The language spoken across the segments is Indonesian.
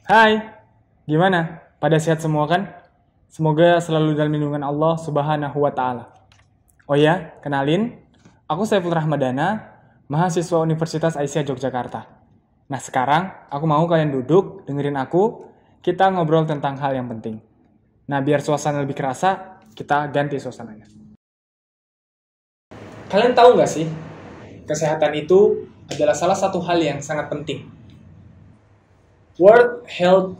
Hai, gimana? Pada sehat semua kan? Semoga selalu dalam lindungan Allah Subhanahu wa Ta'ala. Oh ya, kenalin, aku Saiful Rahmadana, mahasiswa Universitas Aisyah Yogyakarta. Nah, sekarang aku mau kalian duduk, dengerin aku, kita ngobrol tentang hal yang penting. Nah, biar suasana lebih kerasa, kita ganti suasananya. Kalian tahu nggak sih, kesehatan itu adalah salah satu hal yang sangat penting. World Health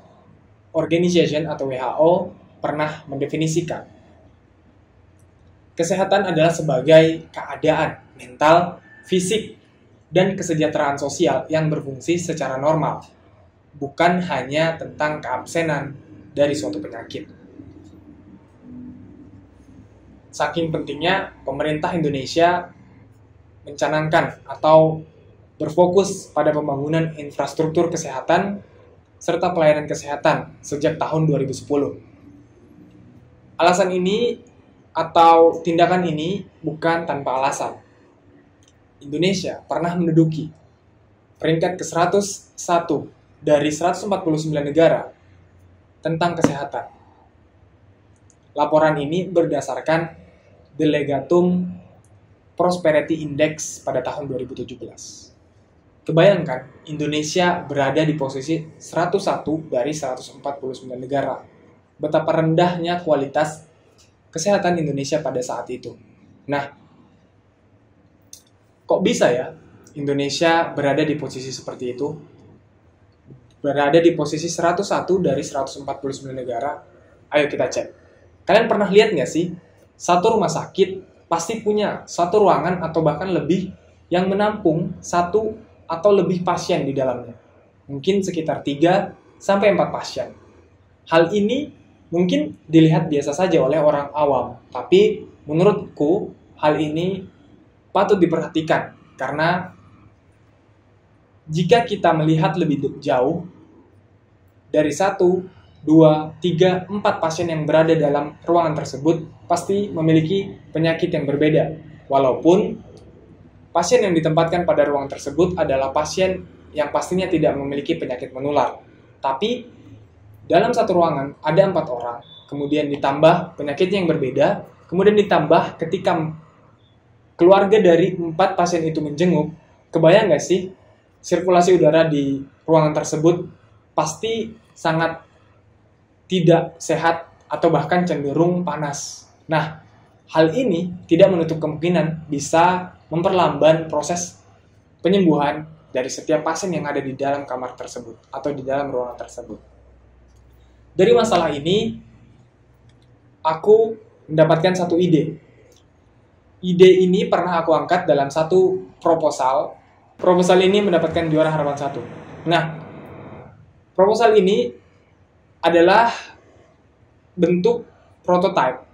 Organization atau WHO pernah mendefinisikan kesehatan adalah sebagai keadaan mental, fisik, dan kesejahteraan sosial yang berfungsi secara normal, bukan hanya tentang keabsenan dari suatu penyakit. Saking pentingnya, pemerintah Indonesia mencanangkan atau berfokus pada pembangunan infrastruktur kesehatan serta pelayanan kesehatan sejak tahun 2010. Alasan ini atau tindakan ini bukan tanpa alasan. Indonesia pernah menduduki peringkat ke-101 dari 149 negara tentang kesehatan. Laporan ini berdasarkan Delegatum Prosperity Index pada tahun 2017. Kebayangkan, Indonesia berada di posisi 101 dari 149 negara. Betapa rendahnya kualitas kesehatan Indonesia pada saat itu. Nah, kok bisa ya Indonesia berada di posisi seperti itu? Berada di posisi 101 dari 149 negara? Ayo kita cek. Kalian pernah lihat nggak sih? Satu rumah sakit pasti punya satu ruangan atau bahkan lebih yang menampung satu atau lebih pasien di dalamnya. Mungkin sekitar 3-4 pasien. Hal ini mungkin dilihat biasa saja oleh orang awam, tapi menurutku hal ini patut diperhatikan karena jika kita melihat lebih jauh dari 1, 2, 3, 4 pasien yang berada dalam ruangan tersebut pasti memiliki penyakit yang berbeda. Walaupun pasien yang ditempatkan pada ruangan tersebut adalah pasien yang pastinya tidak memiliki penyakit menular. Tapi dalam satu ruangan ada 4 orang, kemudian ditambah penyakitnya yang berbeda, kemudian ditambah ketika keluarga dari 4 pasien itu menjenguk, kebayang nggak sih sirkulasi udara di ruangan tersebut pasti sangat tidak sehat atau bahkan cenderung panas. Nah, hal ini tidak menutup kemungkinan bisa memperlambat proses penyembuhan dari setiap pasien yang ada di dalam kamar tersebut atau di dalam ruangan tersebut. Dari masalah ini, aku mendapatkan satu ide. Ide ini pernah aku angkat dalam satu proposal. Proposal ini mendapatkan juara harapan 1. Nah, proposal ini adalah bentuk prototype,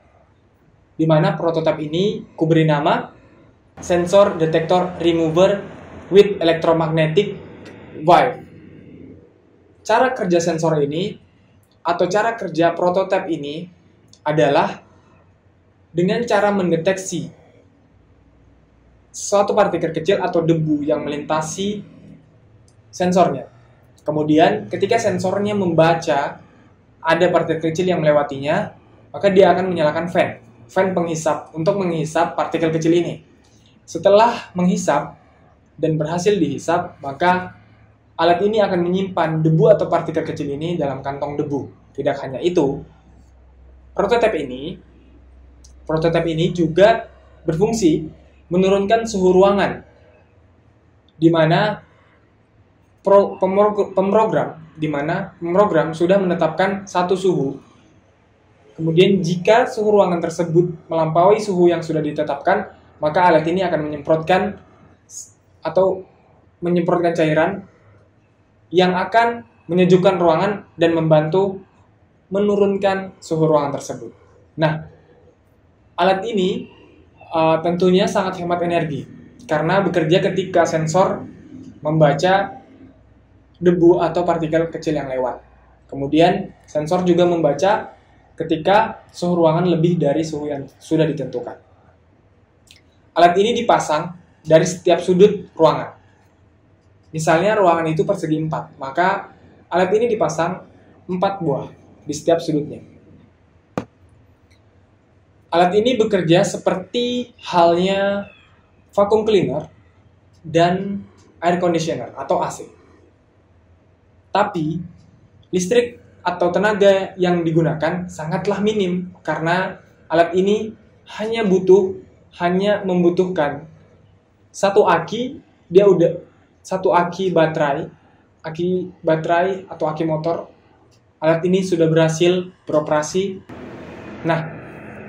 di mana prototipe ini kuberi nama Sensor Detector Remover with Electromagnetic Wave. Cara kerja sensor ini atau cara kerja prototipe ini adalah dengan cara mendeteksi suatu partikel kecil atau debu yang melintasi sensornya. Kemudian ketika sensornya membaca ada partikel kecil yang melewatinya, maka dia akan menyalakan fan penghisap untuk menghisap partikel kecil ini. Setelah menghisap dan berhasil dihisap, maka alat ini akan menyimpan debu atau partikel kecil ini dalam kantong debu. Tidak hanya itu, prototipe ini juga berfungsi menurunkan suhu ruangan, di mana pemrogram sudah menetapkan satu suhu. Kemudian jika suhu ruangan tersebut melampaui suhu yang sudah ditetapkan, maka alat ini akan menyemprotkan cairan yang akan menyejukkan ruangan dan membantu menurunkan suhu ruangan tersebut. Nah, alat ini tentunya sangat hemat energi karena bekerja ketika sensor membaca debu atau partikel kecil yang lewat. Kemudian sensor juga membaca ketika suhu ruangan lebih dari suhu yang sudah ditentukan. Alat ini dipasang dari setiap sudut ruangan. Misalnya ruangan itu persegi 4, maka Alat ini dipasang 4 buah di setiap sudutnya. Alat ini bekerja seperti halnya vacuum cleaner dan air conditioner atau AC. Tapi listrik atau tenaga yang digunakan sangatlah minim karena alat ini hanya membutuhkan satu aki baterai atau aki motor. Alat ini sudah berhasil beroperasi. Nah,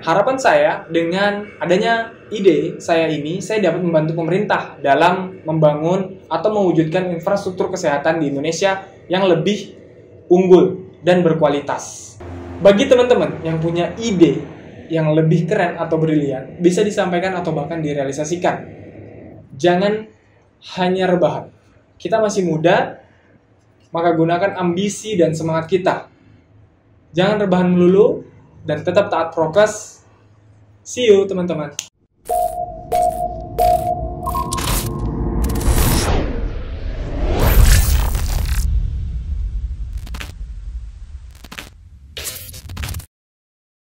harapan saya dengan adanya ide saya ini, saya dapat membantu pemerintah dalam membangun atau mewujudkan infrastruktur kesehatan di Indonesia yang lebih unggul dan berkualitas. Bagi teman-teman yang punya ide yang lebih keren atau brilian, bisa disampaikan atau bahkan direalisasikan. Jangan hanya rebahan. Kita masih muda, maka gunakan ambisi dan semangat kita. Jangan rebahan melulu dan tetap taat prokes. See you teman-teman.